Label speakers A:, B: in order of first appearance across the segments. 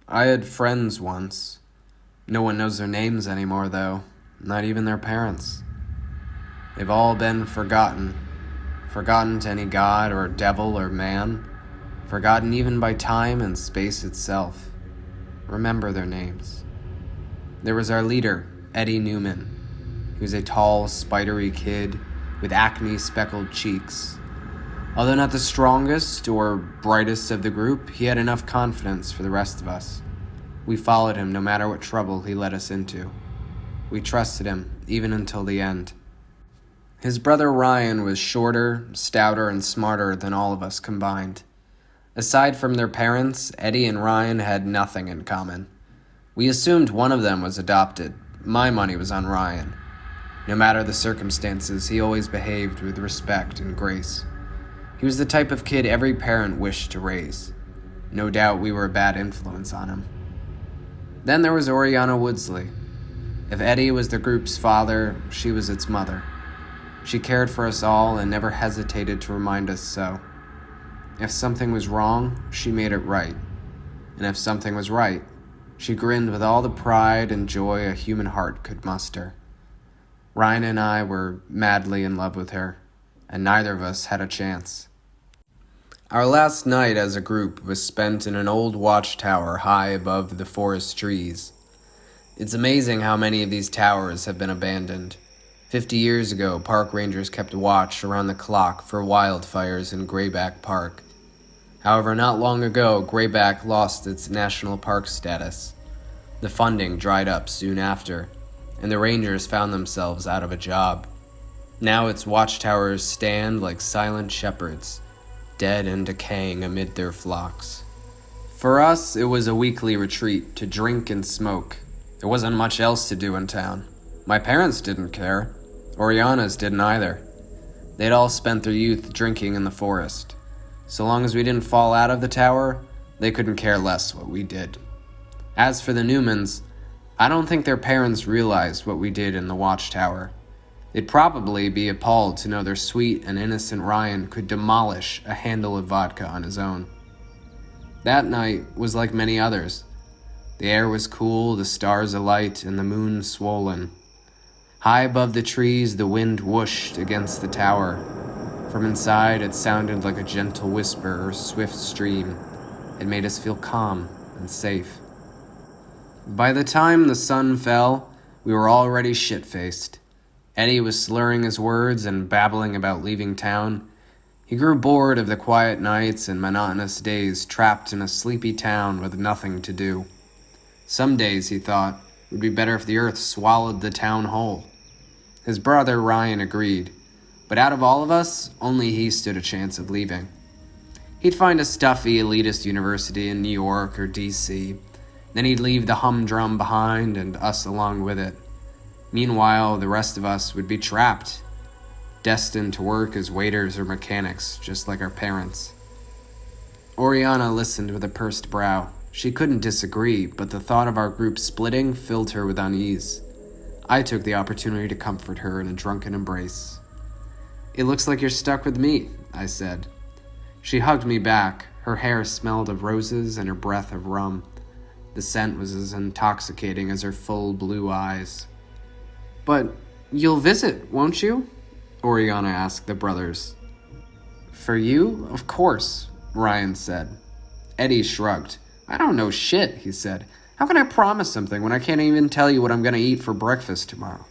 A: I had friends once. No one knows their names anymore, though, not even their parents. They've all been forgotten. Forgotten to any god or devil or man. Forgotten even by time and space itself. Remember their names. There was our leader, Eddie Newman. He was a tall, spidery kid with acne-speckled cheeks. Although not the strongest or brightest of the group, he had enough confidence for the rest of us. We followed him no matter what trouble he led us into. We trusted him, even until the end. His brother Ryan was shorter, stouter, and smarter than all of us combined. Aside from their parents, Eddie and Ryan had nothing in common. We assumed one of them was adopted. My money was on Ryan. No matter the circumstances, he always behaved with respect and grace. He was the type of kid every parent wished to raise. No doubt we were a bad influence on him. Then there was Oriana Woodsley. If Eddie was the group's father, she was its mother. She cared for us all and never hesitated to remind us so. If something was wrong, she made it right. And if something was right, she grinned with all the pride and joy a human heart could muster. Ryan and I were madly in love with her, and neither of us had a chance. Our last night as a group was spent in an old watchtower high above the forest trees. It's amazing how many of these towers have been abandoned. 50 years ago, park rangers kept watch around the clock for wildfires in Grayback Park. However, not long ago, Grayback lost its national park status. The funding dried up soon after, and the rangers found themselves out of a job. Now its watchtowers stand like silent shepherds, dead and decaying amid their flocks. For us, it was a weekly retreat to drink and smoke. There wasn't much else to do in town. My parents didn't care. Oriana's didn't either. They'd all spent their youth drinking in the forest. So long as we didn't fall out of the tower, they couldn't care less what we did. As for the Newmans, I don't think their parents realized what we did in the watchtower. They'd probably be appalled to know their sweet and innocent Ryan could demolish a handle of vodka on his own. That night was like many others. The air was cool, the stars alight, and the moon swollen. High above the trees, the wind whooshed against the tower. From inside, it sounded like a gentle whisper or swift stream. It made us feel calm and safe. By the time the sun fell, we were already shit-faced. Eddie was slurring his words and babbling about leaving town. He grew bored of the quiet nights and monotonous days trapped in a sleepy town with nothing to do. Some days, he thought, would be better if the earth swallowed the town whole. His brother Ryan agreed, but out of all of us, only he stood a chance of leaving. He'd find a stuffy, elitist university in New York or D.C., then he'd leave the humdrum behind and us along with it. Meanwhile, the rest of us would be trapped, destined to work as waiters or mechanics, just like our parents. Oriana listened with a pursed brow. She couldn't disagree, but the thought of our group splitting filled her with unease. I took the opportunity to comfort her in a drunken embrace. "It looks like you're stuck with me," I said. She hugged me back. Her hair smelled of roses and her breath of rum. The scent was as intoxicating as her full blue eyes. "But you'll visit, won't you?" Oriana asked the brothers. "For you? Of course," Ryan said. Eddie shrugged. "I don't know shit," he said. "How can I promise something when I can't even tell you what I'm going to eat for breakfast tomorrow?"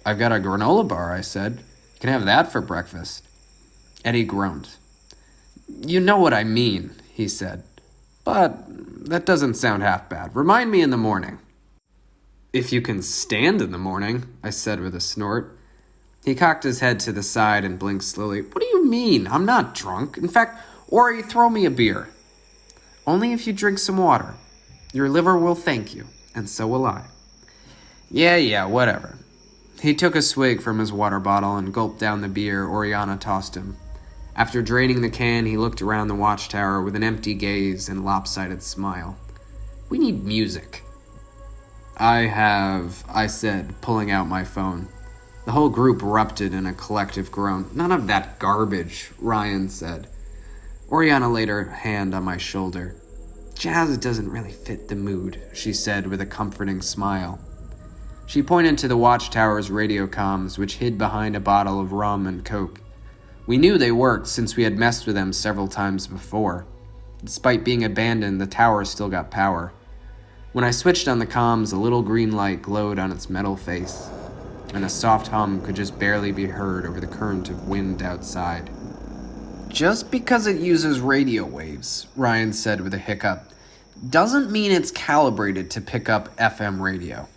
A: "I've got a granola bar," I said. "You can have that for breakfast." Eddie groaned. "You know what I mean," he said. "But that doesn't sound half bad. Remind me in the morning." "If you can stand in the morning," I said with a snort. He cocked his head to the side and blinked slowly. "What do you mean? I'm not drunk. In fact, Ori, throw me a beer." "Only if you drink some water. Your liver will thank you, and so will I." Yeah, whatever." He took a swig from his water bottle and gulped down the beer Oriana tossed him. After draining the can, he looked around the watchtower with an empty gaze and lopsided smile. "We need music." I said, pulling out my phone. The whole group erupted in a collective groan. "None of that garbage," Ryan said. Oriana laid her hand on my shoulder. Jazz doesn't really fit the mood, she said with a comforting smile. She pointed to the watchtower's radio comms, which hid behind a bottle of rum and coke. We knew they worked since we had messed with them several times before. Despite being abandoned, the tower still got power. When I switched on the comms, a little green light glowed on its metal face, and a soft hum could just barely be heard over the current of wind outside. Just because it uses radio waves, Ryan said with a hiccup, doesn't mean it's calibrated to pick up FM radio.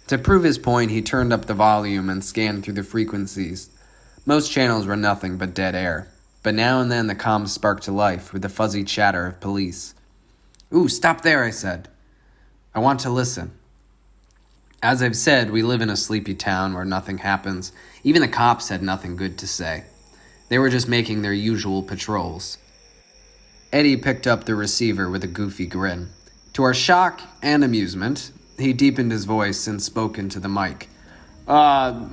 A: To prove his point, he turned up the volume and scanned through the frequencies. Most channels were nothing but dead air, but now and then the comms sparked to life with the fuzzy chatter of police. Ooh, stop there, I said. I want to listen. As I've said, we live in a sleepy town where nothing happens. Even the cops had nothing good to say. They were just making their usual patrols. Eddie picked up the receiver with a goofy grin. To our shock and amusement, he deepened his voice and spoke into the mic.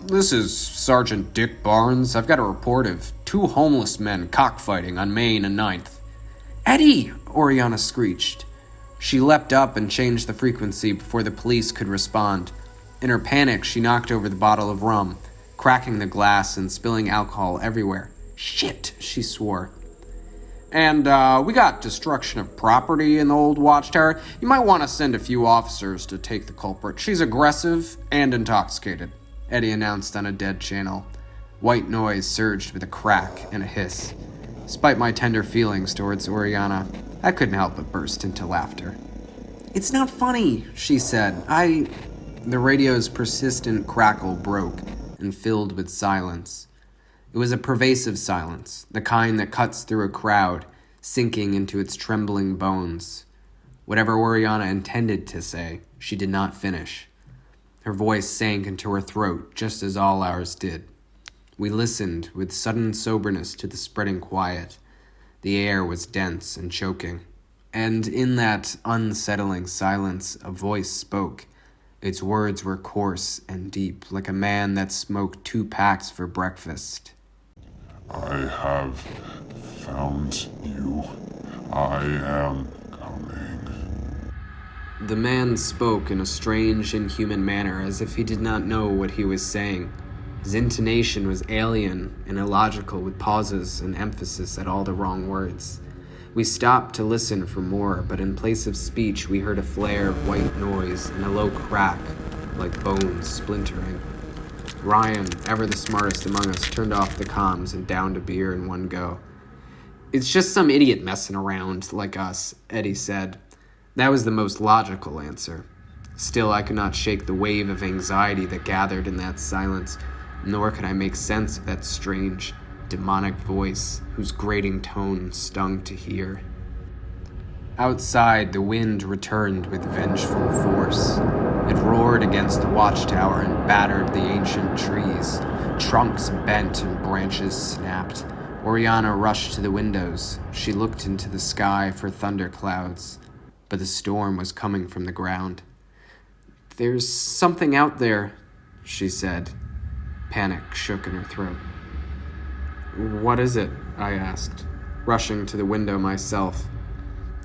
A: This is Sergeant Dick Barnes. I've got a report of 2 homeless men cockfighting on Main and 9th. Eddie! Oriana screeched. She leapt up and changed the frequency before the police could respond. In her panic, she knocked over the bottle of rum, cracking the glass and spilling alcohol everywhere. Shit, she swore. And, we got destruction of property in the old watchtower. You might want to send a few officers to take the culprit. She's aggressive and intoxicated, Eddie announced on a dead channel. White noise surged with a crack and a hiss. Despite my tender feelings towards Oriana, I couldn't help but burst into laughter. It's not funny, she said. The radio's persistent crackle broke and filled with silence. It was a pervasive silence, the kind that cuts through a crowd, sinking into its trembling bones. Whatever Oriana intended to say, she did not finish. Her voice sank into her throat, just as all ours did. We listened with sudden soberness to the spreading quiet. The air was dense and choking. And in that unsettling silence, a voice spoke. Its words were coarse and deep, like a man that smoked 2 packs for breakfast.
B: I have found you. I am coming.
A: The man spoke in a strange, inhuman manner, as if he did not know what he was saying. His intonation was alien and illogical, with pauses and emphasis at all the wrong words. We stopped to listen for more, but in place of speech, we heard a flare of white noise and a low crack, like bones splintering. Ryan, ever the smartest among us, turned off the comms and downed a beer in one go. It's just some idiot messing around like us, Eddie said. That was the most logical answer. Still, I could not shake the wave of anxiety that gathered in that silence, nor could I make sense of that strange, demonic voice whose grating tone stung to hear. Outside, the wind returned with vengeful force. It roared against the watchtower and battered the ancient trees. Trunks bent and branches snapped. Oriana rushed to the windows. She looked into the sky for thunderclouds, but the storm was coming from the ground. There's something out there, she said. Panic shook in her throat. What is it? I asked, rushing to the window myself.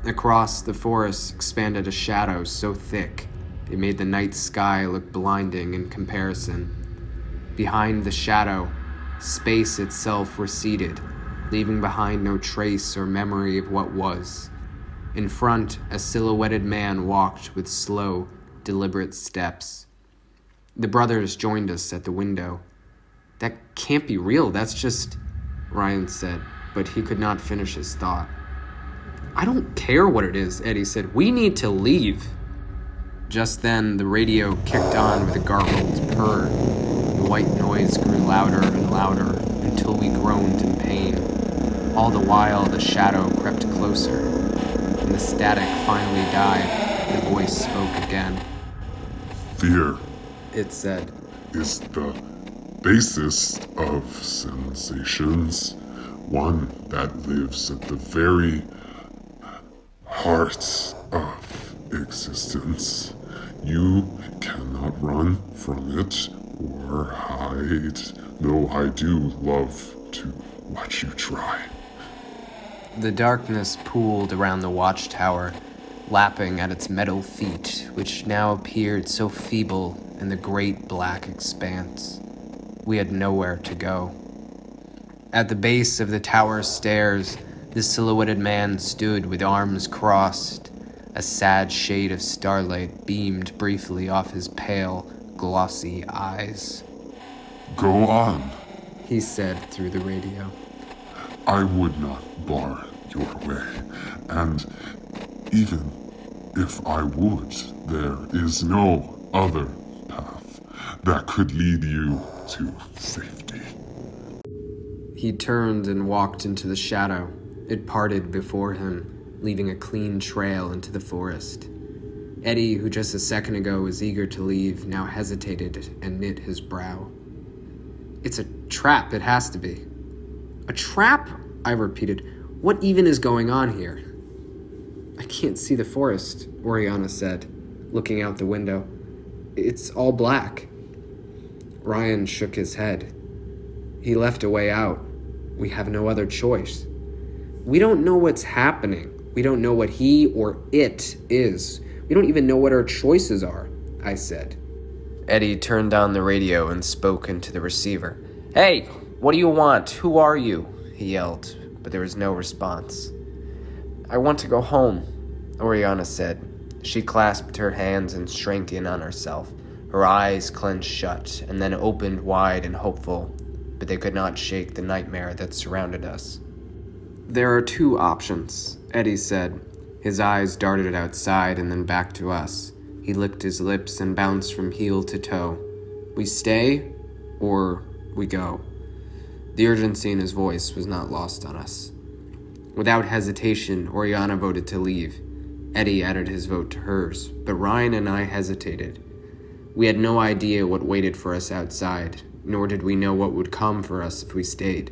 A: Across the forest expanded a shadow so thick it made the night sky look blinding in comparison. Behind the shadow, space itself receded, leaving behind no trace or memory of what was. In front, a silhouetted man walked with slow, deliberate steps. The brothers joined us at the window. That can't be real, that's just... Ryan said, but he could not finish his thought. I don't care what it is, Eddie said. We need to leave. Just then, the radio kicked on with a gargled purr. The white noise grew louder and louder until we groaned in pain. All the while, the shadow crept closer. When the static finally died, the voice spoke again.
B: Fear,
A: It said,
B: is the basis of sensations, one that lives at the very heart of existence. You cannot run from it or hide, though I do love to watch you try.
A: The darkness pooled around the watchtower, lapping at its metal feet, which now appeared so feeble in the great black expanse. We had nowhere to go. At the base of the tower stairs, the silhouetted man stood with arms crossed. A sad shade of starlight beamed briefly off his pale, glossy eyes.
B: "Go on,"
A: he said through the radio.
B: "I would not bar your way, and even if I would, there is no other path that could lead you to safety."
A: He turned and walked into the shadow. It parted before him, leaving a clean trail into the forest. Eddie, who just a second ago was eager to leave, now hesitated and knit his brow. "It's a trap, it has to be." "A trap?" I repeated. "What even is going on here?" "I can't see the forest," Oriana said, looking out the window. "It's all black." Ryan shook his head. "He left a way out. We have no other choice. We don't know what's happening. We don't know what he or it is. We don't even know what our choices are," I said. Eddie turned on the radio and spoke into the receiver. "Hey, what do you want? Who are you?" he yelled, but there was no response. "I want to go home," Oriana said. She clasped her hands and shrank in on herself. Her eyes clenched shut and then opened wide and hopeful, but they could not shake the nightmare that surrounded us. "There are two options," Eddie said. His eyes darted outside and then back to us. He licked his lips and bounced from heel to toe. "We stay, or we go." The urgency in his voice was not lost on us. Without hesitation, Oriana voted to leave. Eddie added his vote to hers, but Ryan and I hesitated. We had no idea what waited for us outside, nor did we know what would come for us if we stayed.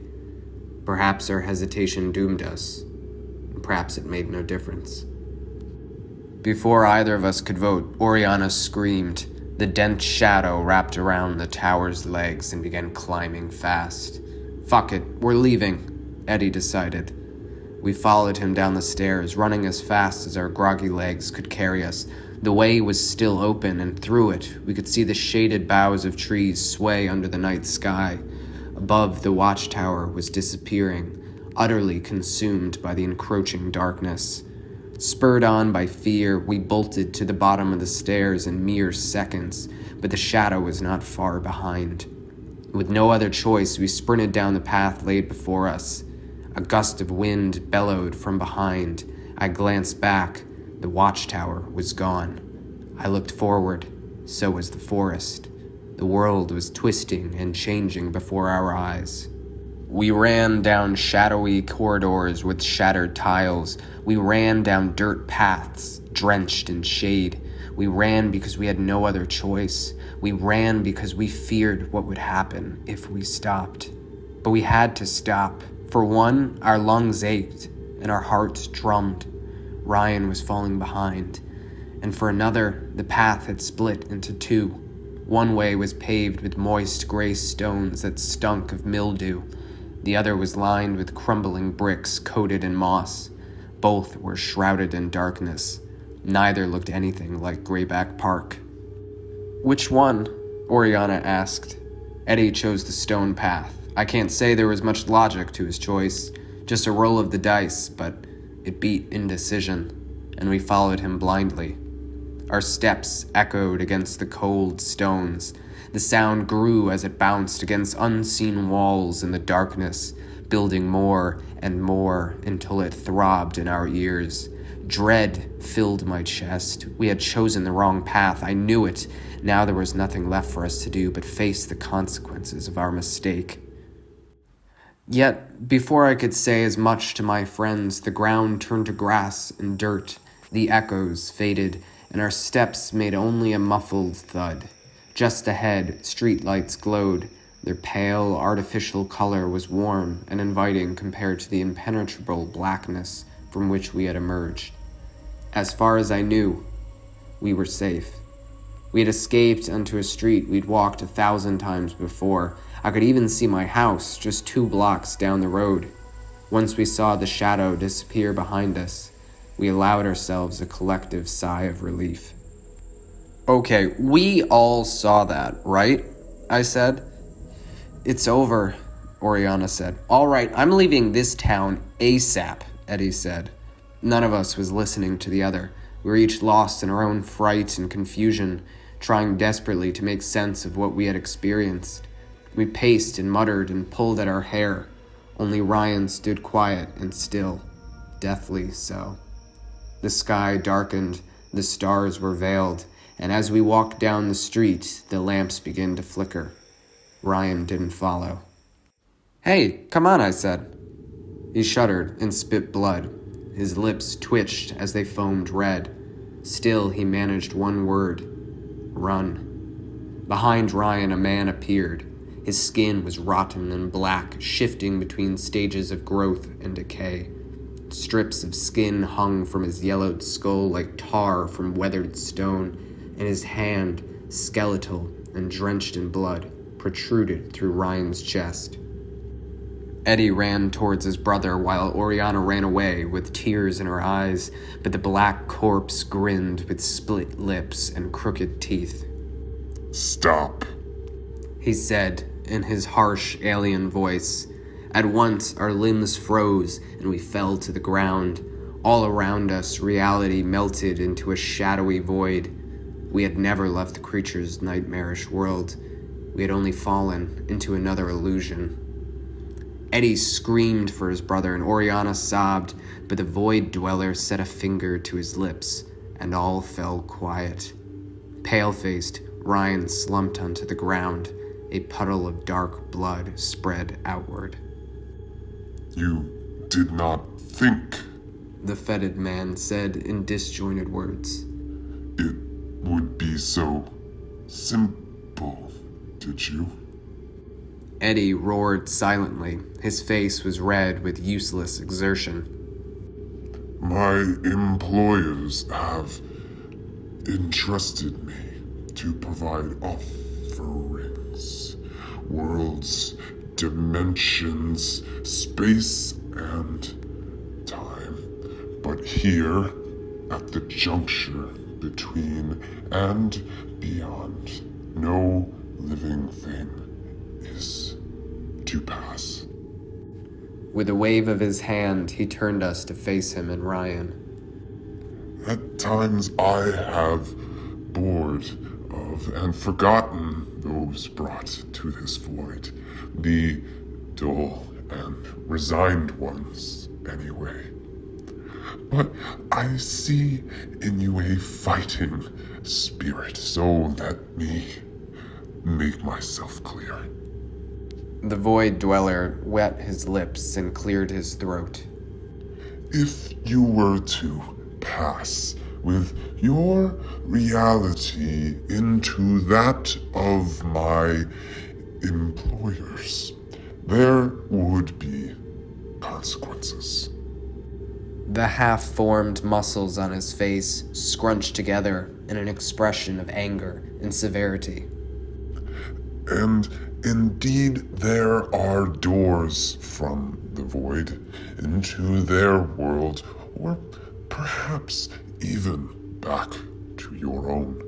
A: Perhaps our hesitation doomed us. Perhaps it made no difference. Before either of us could vote, Oriana screamed. The dense shadow wrapped around the tower's legs and began climbing fast. "Fuck it, we're leaving," Eddie decided. We followed him down the stairs, running as fast as our groggy legs could carry us. The way was still open, and through it, we could see the shaded boughs of trees sway under the night sky. Above, the watchtower was disappearing, utterly consumed by the encroaching darkness. Spurred on by fear, we bolted to the bottom of the stairs in mere seconds, but the shadow was not far behind. With no other choice, we sprinted down the path laid before us. A gust of wind bellowed from behind. I glanced back. The watchtower was gone. I looked forward. So was the forest. The world was twisting and changing before our eyes. We ran down shadowy corridors with shattered tiles. We ran down dirt paths, drenched in shade. We ran because we had no other choice. We ran because we feared what would happen if we stopped. But we had to stop. For one, our lungs ached and our hearts drummed. Ryan was falling behind. And for another, the path had split into two. One way was paved with moist gray stones that stunk of mildew. The other was lined with crumbling bricks coated in moss. Both were shrouded in darkness. Neither looked anything like Grayback Park. "Which one?" Oriana asked. Eddie chose the stone path. I can't say there was much logic to his choice, just a roll of the dice, but it beat indecision, and we followed him blindly. Our steps echoed against the cold stones. The sound grew as it bounced against unseen walls in the darkness, building more and more until it throbbed in our ears. Dread filled my chest. We had chosen the wrong path. I knew it. Now there was nothing left for us to do but face the consequences of our mistake. Yet, before I could say as much to my friends, the ground turned to grass and dirt. The echoes faded, and our steps made only a muffled thud. Just ahead, streetlights glowed. Their pale, artificial color was warm and inviting compared to the impenetrable blackness from which we had emerged. As far as I knew, we were safe. We had escaped onto a street we'd walked 1,000 times before. I could even see my house just 2 blocks down the road. Once we saw the shadow disappear behind us, We allowed ourselves a collective sigh of relief. "Okay, we all saw that, right?" I said. "It's over," Oriana said. "All right, I'm leaving this town ASAP," Eddie said. None of us was listening to the other. We were each lost in our own fright and confusion, trying desperately to make sense of what we had experienced. We paced and muttered and pulled at our hair. Only Ryan stood quiet and still, deathly so. The sky darkened, the stars were veiled, and as we walked down the street, the lamps began to flicker. Ryan didn't follow. "Hey, come on," I said. He shuddered and spit blood. His lips twitched as they foamed red. Still, he managed one word: run. Behind Ryan, a man appeared. His skin was rotten and black, shifting between stages of growth and decay. Strips of skin hung from his yellowed skull like tar from weathered stone, and his hand, skeletal and drenched in blood, protruded through Ryan's chest. Eddie ran towards his brother while Oriana ran away with tears in her eyes, but the black corpse grinned with split lips and crooked teeth.
B: "Stop,"
A: he said in his harsh alien voice. At once, our limbs froze and we fell to the ground. All around us, reality melted into a shadowy void. We had never left the creature's nightmarish world. We had only fallen into another illusion. Eddie screamed for his brother and Oriana sobbed, but the void dweller set a finger to his lips, and all fell quiet. Pale-faced, Ryan slumped onto the ground. A puddle of dark blood spread outward.
B: "You did not think
A: The fetid man said in disjointed words.
B: it would be so simple, did you?"
A: Eddie roared silently. His face was red with useless exertion.
B: "My employers have entrusted me to provide offerings, worlds, dimensions, space, and time. But here, at the juncture between and beyond, no living thing is to pass."
A: With a wave of his hand, he turned us to face him and Ryan.
B: "At times I have bored of and forgotten those brought to this void, the dull and resigned ones, anyway. But I see in you a fighting spirit, so let me make myself clear."
A: The void dweller wet his lips and cleared his throat.
B: "If you were to pass with your reality into that of my employers, there would be consequences."
A: The half-formed muscles on his face scrunched together in an expression of anger and severity.
B: "And indeed there are doors from the void into their world, or perhaps even back to your own.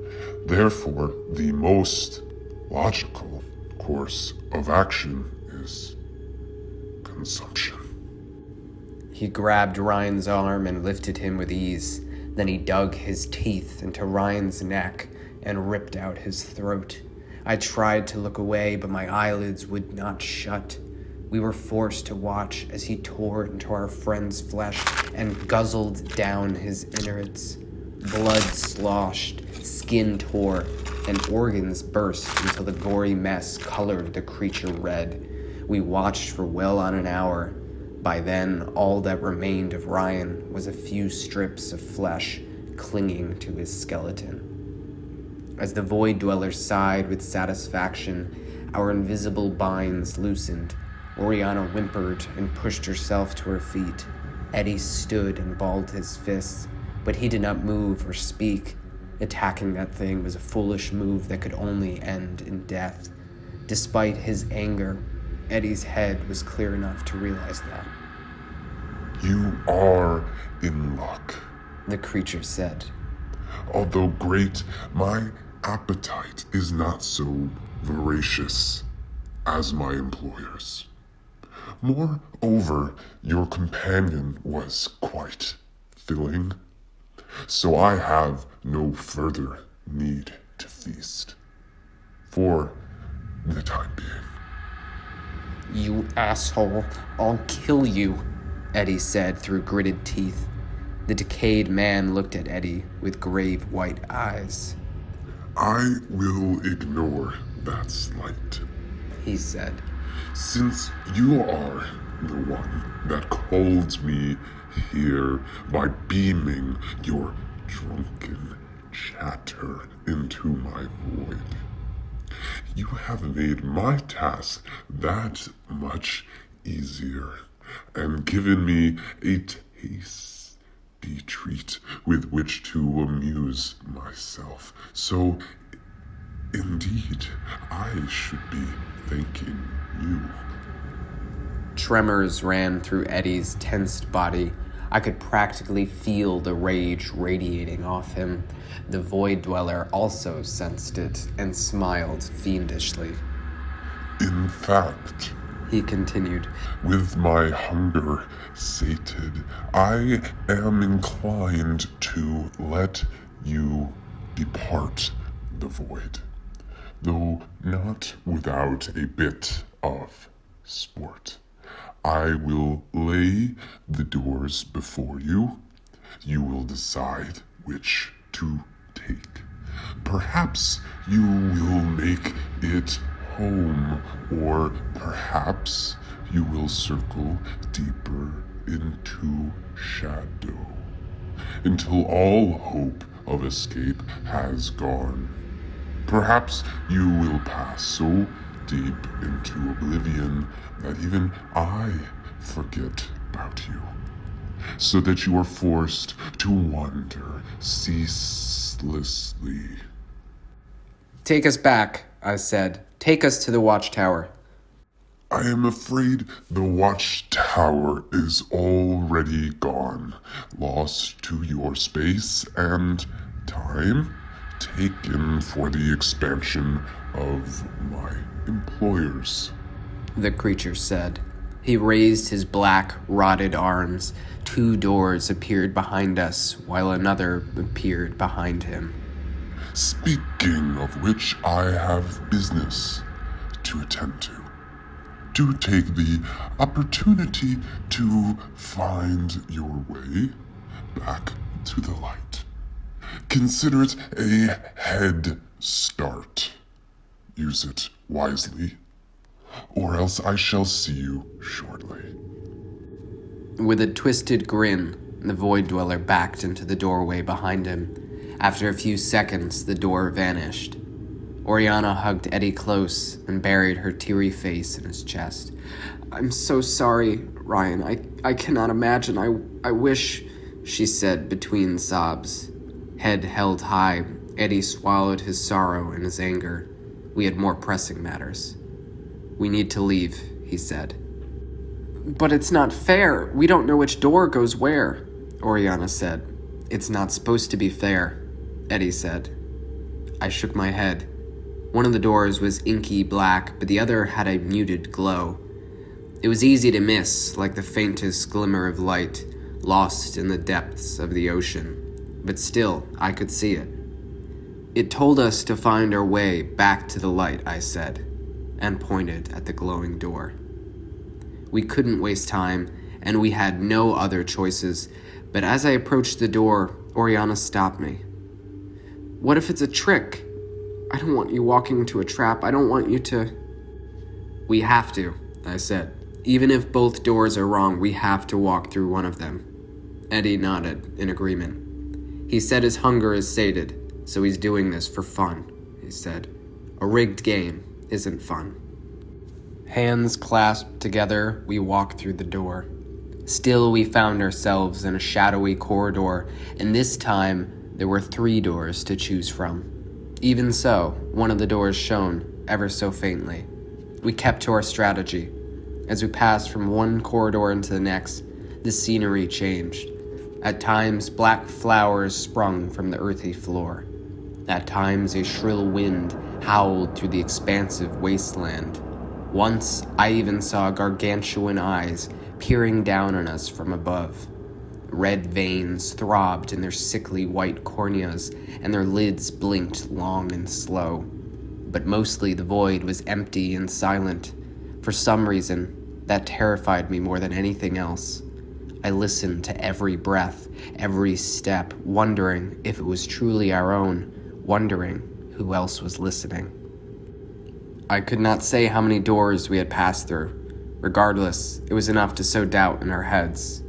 B: Therefore, the most logical course of action is consumption."
A: He grabbed Ryan's arm and lifted him with ease. Then he dug his teeth into Ryan's neck and ripped out his throat. I tried to look away, but my eyelids would not shut. We were forced to watch as he tore into our friend's flesh and guzzled down his innards. Blood sloshed, skin tore, and organs burst until the gory mess colored the creature red. We watched for well on an hour. By then, all that remained of Ryan was a few strips of flesh clinging to his skeleton. As the void dweller sighed with satisfaction, our invisible binds loosened. Oriana whimpered and pushed herself to her feet. Eddie stood and balled his fists, but he did not move or speak. Attacking that thing was a foolish move that could only end in death. Despite his anger, Eddie's head was clear enough to realize that.
B: "You are in luck,"
A: the creature said.
B: Although great, my appetite is not so voracious as my employer's. Moreover, your companion was quite filling, so I have no further need to feast. For the time being.
A: You asshole, I'll kill you, Eddie said through gritted teeth. The decayed man looked at Eddie with grave white eyes.
B: I will ignore that slight,
A: he said.
B: Since you are the one that called me here by beaming your drunken chatter into my void. You have made my task that much easier and given me a tasty treat with which to amuse myself. So, indeed, I should be thanking you.
A: Tremors ran through Eddie's tensed body. I could practically feel the rage radiating off him. The Void Dweller also sensed it and smiled fiendishly.
B: In fact,
A: he continued,
B: with my hunger sated, I am inclined to let you depart the void, though not without a bit of sport. I will lay the doors before you. You will decide which to take. Perhaps you will make it home, or perhaps you will circle deeper into shadow until all hope of escape has gone. Perhaps you will pass so deep into oblivion that even I forget about you, so that you are forced to wander ceaselessly.
A: Take us back, I said. Take us to the watchtower.
B: I am afraid the watchtower is already gone, lost to your space and time, taken for the expansion of my employers,
A: the creature said. He raised his black, rotted arms. 2 doors appeared behind us, while another appeared behind him.
B: Speaking of which, I have business to attend to. Do take the opportunity to find your way back to the light. Consider it a head start. Use it wisely, or else I shall see you shortly.
A: With a twisted grin, the Void Dweller backed into the doorway behind him. After a few seconds, the door vanished. Oriana hugged Eddie close and buried her teary face in his chest. I'm so sorry, Ryan. I cannot imagine. I wish, she said between sobs. Head held high, Eddie swallowed his sorrow and his anger. We had more pressing matters. We need to leave, he said. But it's not fair. We don't know which door goes where, Oriana said. It's not supposed to be fair, Eddie said. I shook my head. One of the doors was inky black, but the other had a muted glow. It was easy to miss, like the faintest glimmer of light, lost in the depths of the ocean. But still, I could see it. It told us to find our way back to the light, I said, and pointed at the glowing door. We couldn't waste time, and we had no other choices, but as I approached the door, Oriana stopped me. What if it's a trick? I don't want you walking into a trap. I don't want you to... We have to, I said. Even if both doors are wrong, we have to walk through one of them. Eddie nodded in agreement. He said his hunger is sated, so he's doing this for fun, he said. A rigged game isn't fun. Hands clasped together, we walked through the door. Still, we found ourselves in a shadowy corridor, and this time there were 3 doors to choose from. Even so, one of the doors shone, ever so faintly. We kept to our strategy. As we passed from one corridor into the next, the scenery changed. At times, black flowers sprung from the earthy floor. At times, a shrill wind howled through the expansive wasteland. Once, I even saw gargantuan eyes peering down on us from above. Red veins throbbed in their sickly white corneas, and their lids blinked long and slow. But mostly the void was empty and silent. For some reason, that terrified me more than anything else. I listened to every breath, every step, wondering if it was truly our own, wondering who else was listening. I could not say how many doors we had passed through. Regardless, it was enough to sow doubt in our heads.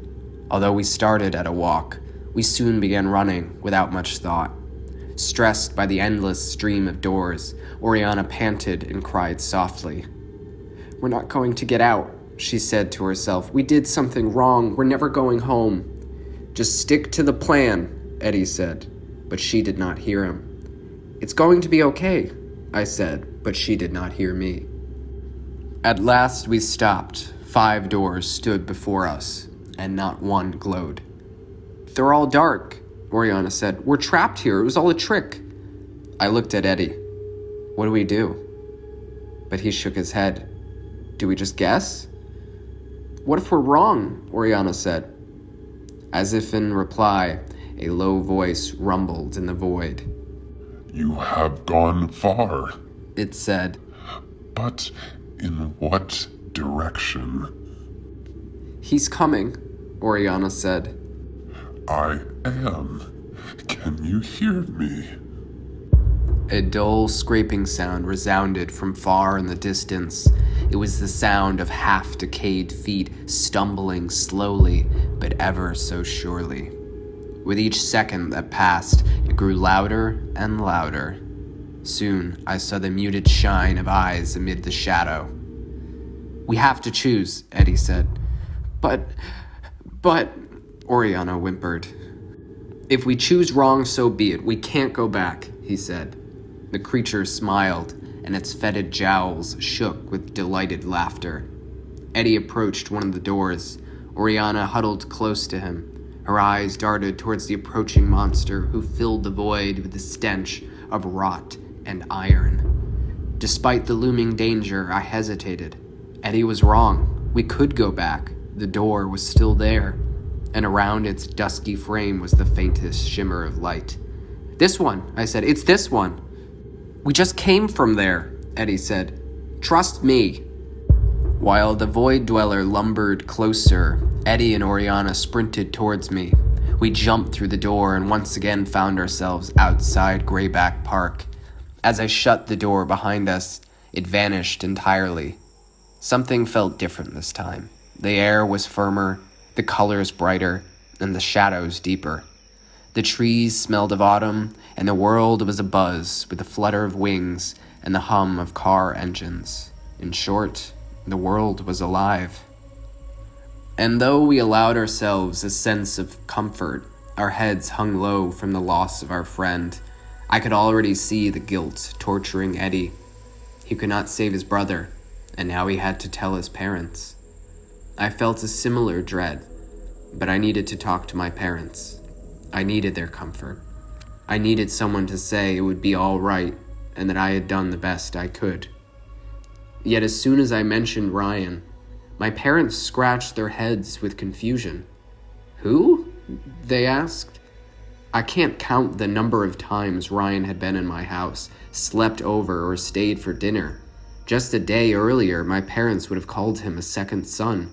A: Although we started at a walk, we soon began running without much thought. Stressed by the endless stream of doors, Oriana panted and cried softly. "We're not going to get out," she said to herself. "We did something wrong. We're never going home." "Just stick to the plan," Eddie said, but she did not hear him. "It's going to be okay," I said, but she did not hear me. At last we stopped. 5 doors stood before us, and not one glowed. "They're all dark," Oriana said. "We're trapped here. It was all a trick." I looked at Eddie. "What do we do?" But he shook his head. "Do we just guess?" "What if we're wrong?" Oriana said. As if in reply, a low voice rumbled in the void.
B: You have gone far,
A: It said.
B: but in what direction?
A: "He's coming," Oriana said.
B: I am. Can you hear me?
A: A dull scraping sound resounded from far in the distance. It was the sound of half-decayed feet stumbling slowly, but ever so surely. With each second that passed, it grew louder and louder. Soon, I saw the muted shine of eyes amid the shadow. "We have to choose," Eddie said. But, Oriana whimpered. "If we choose wrong, so be it. We can't go back," he said. The creature smiled, and its fetid jowls shook with delighted laughter. Eddie approached one of the doors. Oriana huddled close to him. Her eyes darted towards the approaching monster who filled the void with the stench of rot and iron. Despite the looming danger, I hesitated. Eddie was wrong. We could go back. The door was still there, and around its dusky frame was the faintest shimmer of light. "This one," I said. "It's this one." "We just came from there," Eddie said. "Trust me." While the Void Dweller lumbered closer, Eddie and Oriana sprinted towards me. We jumped through the door and once again found ourselves outside Greyback Park. As I shut the door behind us, it vanished entirely. Something felt different this time. The air was firmer, the colors brighter, and the shadows deeper. The trees smelled of autumn, and the world was abuzz with the flutter of wings and the hum of car engines. In short, the world was alive. And though we allowed ourselves a sense of comfort, our heads hung low from the loss of our friend. I could already see the guilt torturing Eddie. He could not save his brother, and now he had to tell his parents. I felt a similar dread, but I needed to talk to my parents. I needed their comfort. I needed someone to say it would be all right and that I had done the best I could. Yet as soon as I mentioned Ryan, my parents scratched their heads with confusion. "Who?" they asked. I can't count the number of times Ryan had been in my house, slept over, or stayed for dinner. Just a day earlier, my parents would have called him a second son.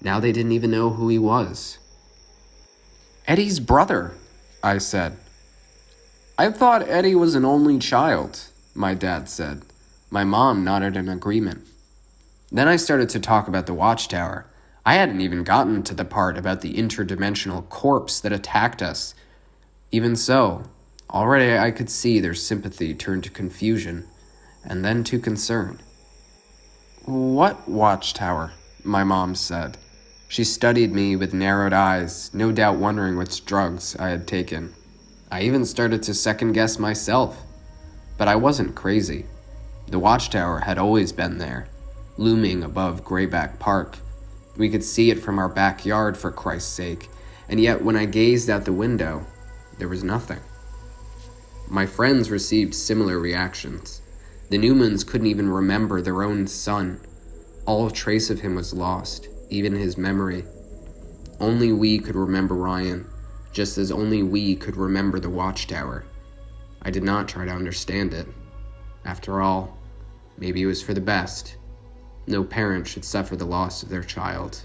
A: Now they didn't even know who he was. "Eddie's brother," I said. "I thought Eddie was an only child," my dad said. My mom nodded in agreement. Then I started to talk about the watchtower. I hadn't even gotten to the part about the interdimensional corpse that attacked us. Even so, already I could see their sympathy turn to confusion, and then to concern. "What watchtower?" my mom said. She studied me with narrowed eyes, no doubt wondering which drugs I had taken. I even started to second-guess myself. But I wasn't crazy. The watchtower had always been there, looming above Greyback Park. We could see it from our backyard, for Christ's sake, And yet when I gazed out the window, there was nothing. My friends received similar reactions. The Newmans couldn't even remember their own son. All trace of him was lost, even his memory. Only we could remember Ryan, just as only we could remember the watchtower. I did not try to understand it. After all, maybe it was for the best. No parent should suffer the loss of their child.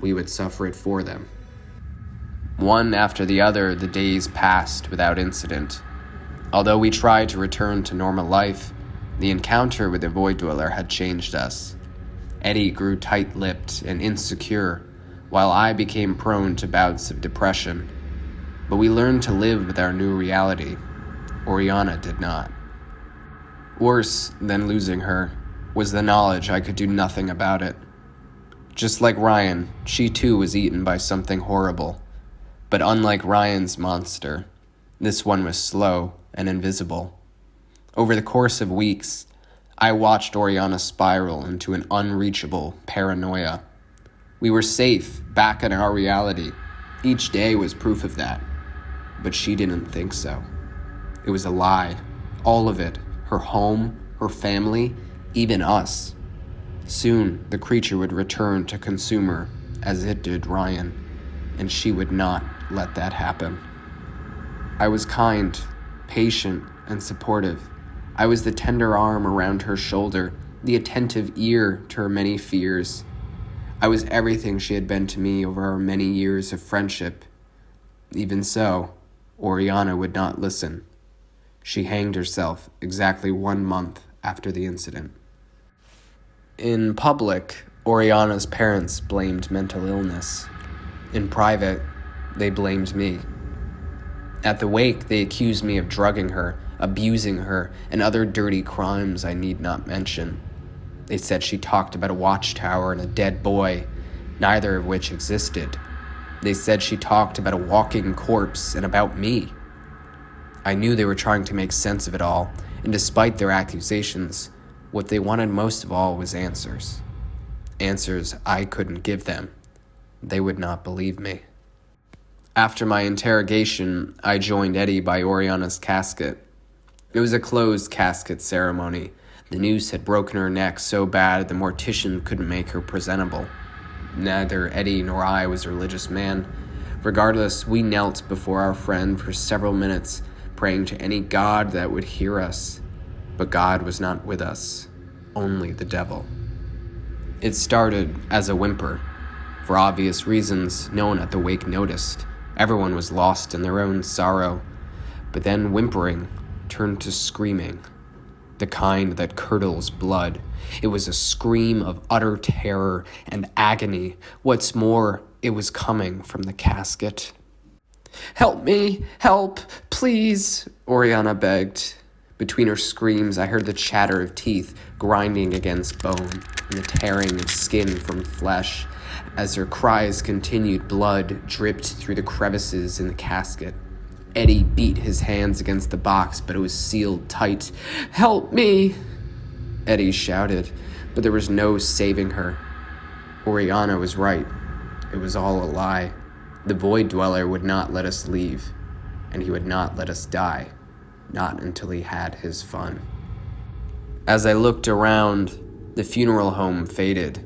A: We would suffer it for them. One after the other, the days passed without incident. Although we tried to return to normal life, the encounter with the Void Dweller had changed us. Eddie grew tight-lipped and insecure, while I became prone to bouts of depression. But we learned to live with our new reality. Oriana did not. Worse than losing her was the knowledge I could do nothing about it. Just like Ryan, she too was eaten by something horrible. But unlike Ryan's monster, this one was slow and invisible. Over the course of weeks, I watched Oriana spiral into an unreachable paranoia. We were safe back in our reality. Each day was proof of that. But she didn't think so. It was a lie. All of it. Her home, her family, even us. Soon, the creature would return to consume her, as it did Ryan, and she would not let that happen. I was kind, patient, and supportive. I was the tender arm around her shoulder, the attentive ear to her many fears. I was everything she had been to me over our many years of friendship. Even so, Oriana would not listen. She hanged herself exactly 1 month after the incident. In public, Oriana's parents blamed mental illness. In private, they blamed me. At the wake, they accused me of drugging her, abusing her, and other dirty crimes I need not mention. They said she talked about a watchtower and a dead boy, neither of which existed. They said she talked about a walking corpse and about me. I knew they were trying to make sense of it all, and despite their accusations, what they wanted most of all was answers. Answers I couldn't give them. They would not believe me. After my interrogation, I joined Eddie by Oriana's casket. It was a closed casket ceremony. The noose had broken her neck so bad the mortician couldn't make her presentable. Neither Eddie nor I was a religious man. Regardless, we knelt before our friend for several minutes, praying to any god that would hear us. But God was not with us, only the devil. It started as a whimper. For obvious reasons, no one at the wake noticed. Everyone was lost in their own sorrow. But then whimpering turned to screaming, the kind that curdles blood. It was a scream of utter terror and agony. What's more, it was coming from the casket. "Help me! Help! Please!" Oriana begged. Between her screams, I heard the chatter of teeth grinding against bone and the tearing of skin from flesh. As her cries continued, blood dripped through the crevices in the casket. Eddie beat his hands against the box, but it was sealed tight. "Help me!" Eddie shouted, but there was no saving her. Oriana was right. It was all a lie. The Void Dweller would not let us leave, and he would not let us die, not until he had his fun. As I looked around, the funeral home faded.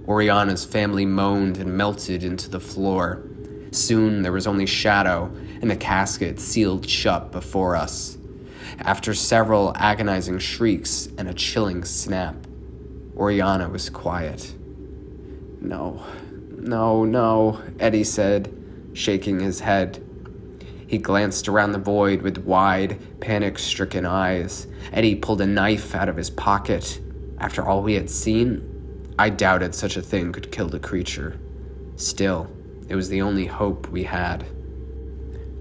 A: Oriana's family moaned and melted into the floor. Soon there was only shadow, and the casket sealed shut before us. After several agonizing shrieks and a chilling snap, Oriana was quiet. No, Eddie said, shaking his head. He glanced around the void with wide, panic-stricken eyes. Eddie pulled a knife out of his pocket. After all we had seen, I doubted such a thing could kill the creature. Still, it was the only hope we had.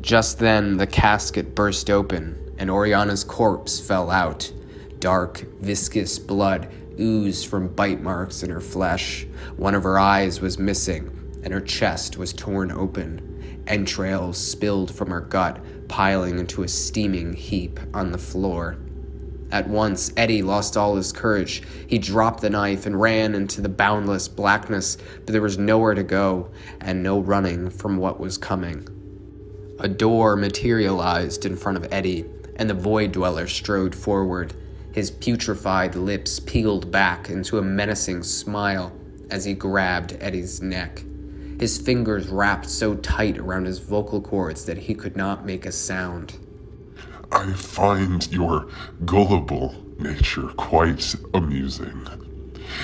A: Just then, the casket burst open, and Oriana's corpse fell out. Dark, viscous blood oozed from bite marks in her flesh. One of her eyes was missing, and her chest was torn open. Entrails spilled from her gut, piling into a steaming heap on the floor. At once, Eddie lost all his courage. He dropped the knife and ran into the boundless blackness, but there was nowhere to go and no running from what was coming. A door materialized in front of Eddie, and the Void Dweller strode forward. His putrefied lips peeled back into a menacing smile as he grabbed Eddie's neck. His fingers wrapped so tight around his vocal cords that he could not make a sound.
B: I find your gullible nature quite amusing.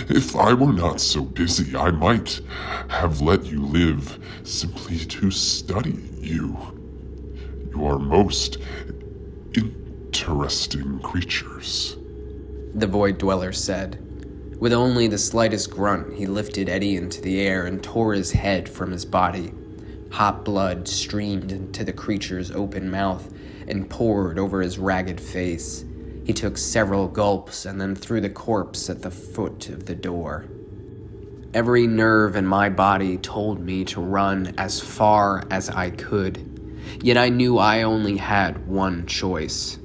B: If I were not so busy, I might have let you live simply to study you. You are most interesting creatures.
A: The Void Dweller said. With only the slightest grunt, he lifted Eddie into the air and tore his head from his body. Hot blood streamed into the creature's open mouth and poured over his ragged face. He took several gulps and then threw the corpse at the foot of the door. Every nerve in my body told me to run as far as I could, yet I knew I only had one choice.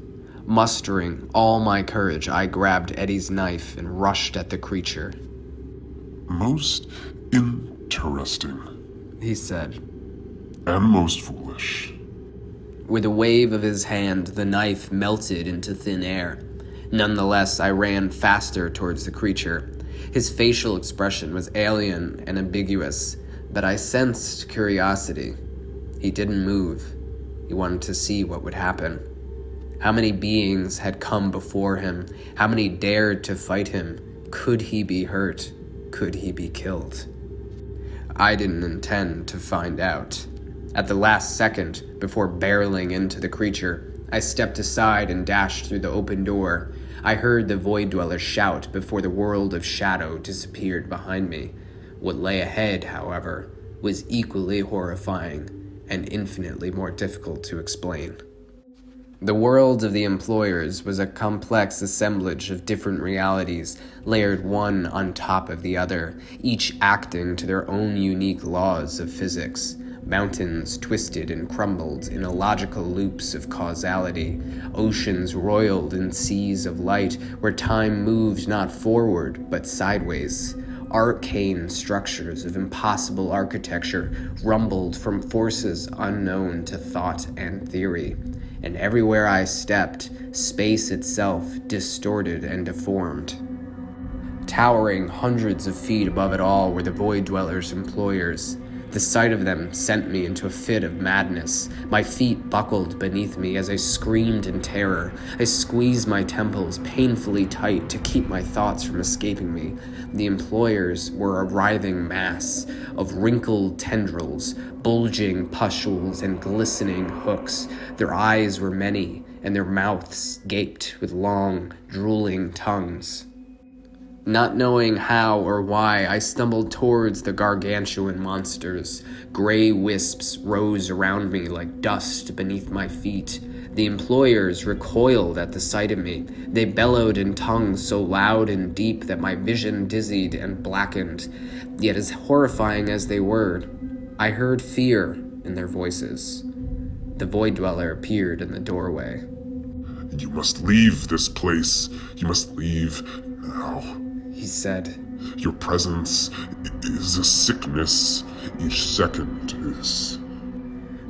A: Mustering all my courage, I grabbed Eddie's knife and rushed at the creature.
B: Most interesting,
A: he said,
B: and most foolish.
A: With a wave of his hand, the knife melted into thin air. Nonetheless, I ran faster towards the creature. His facial expression was alien and ambiguous, but I sensed curiosity. He didn't move. He wanted to see what would happen. How many beings had come before him? How many dared to fight him? Could he be hurt? Could he be killed? I didn't intend to find out. At the last second, before barreling into the creature, I stepped aside and dashed through the open door. I heard the Void Dweller shout before the world of shadow disappeared behind me. What lay ahead, however, was equally horrifying and infinitely more difficult to explain. The world of the employers was a complex assemblage of different realities, layered one on top of the other, each acting to their own unique laws of physics. Mountains twisted and crumbled in illogical loops of causality. Oceans roiled in seas of light where time moved not forward but sideways. Arcane structures of impossible architecture rumbled from forces unknown to thought and theory. And everywhere I stepped, space itself distorted and deformed. Towering hundreds of feet above it all were the Void Dwellers' employers. The sight of them sent me into a fit of madness. My feet buckled beneath me as I screamed in terror. I squeezed my temples painfully tight to keep my thoughts from escaping me. The employers were a writhing mass of wrinkled tendrils, bulging pustules, and glistening hooks. Their eyes were many, and their mouths gaped with long, drooling tongues. Not knowing how or why, I stumbled towards the gargantuan monsters. Gray wisps rose around me like dust beneath my feet. The employers recoiled at the sight of me. They bellowed in tongues so loud and deep that my vision dizzied and blackened. Yet as horrifying as they were, I heard fear in their voices. The Void Dweller appeared in the doorway.
B: You must leave this place. You must leave now.
A: He said.
B: Your presence is a sickness. Each second is.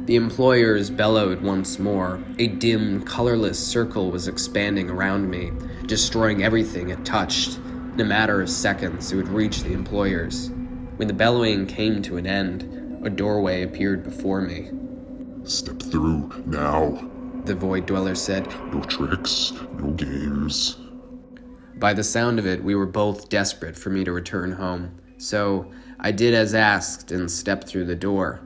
A: The employers bellowed once more. A dim, colorless circle was expanding around me, destroying everything it touched. In a matter of seconds, it would reach the employers. When the bellowing came to an end, a doorway appeared before me.
B: Step through now.
A: The Void Dweller said.
B: No tricks, no games.
A: By the sound of it, we were both desperate for me to return home, so I did as asked and stepped through the door.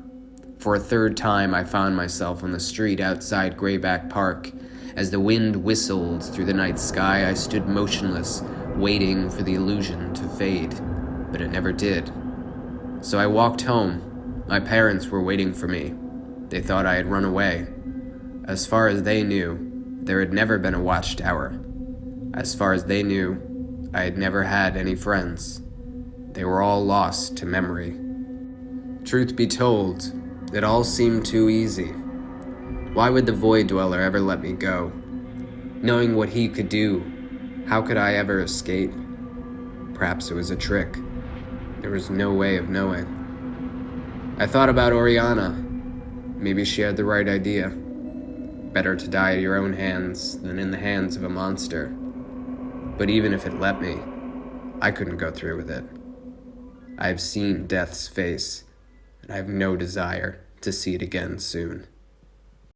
A: For a third time, I found myself on the street outside Grayback Park. As the wind whistled through the night sky, I stood motionless, waiting for the illusion to fade, but it never did. So I walked home. My parents were waiting for me. They thought I had run away. As far as they knew, there had never been a watchtower. As far as they knew, I had never had any friends. They were all lost to memory. Truth be told, it all seemed too easy. Why would the Void Dweller ever let me go? Knowing what he could do, How could I ever escape? Perhaps it was a trick. There was no way of knowing. I thought about Oriana. Maybe she had the right idea. Better to die at your own hands than in the hands of a monster. But even if it let me, I couldn't go through with it. I have seen death's face, and I have no desire to see it again soon.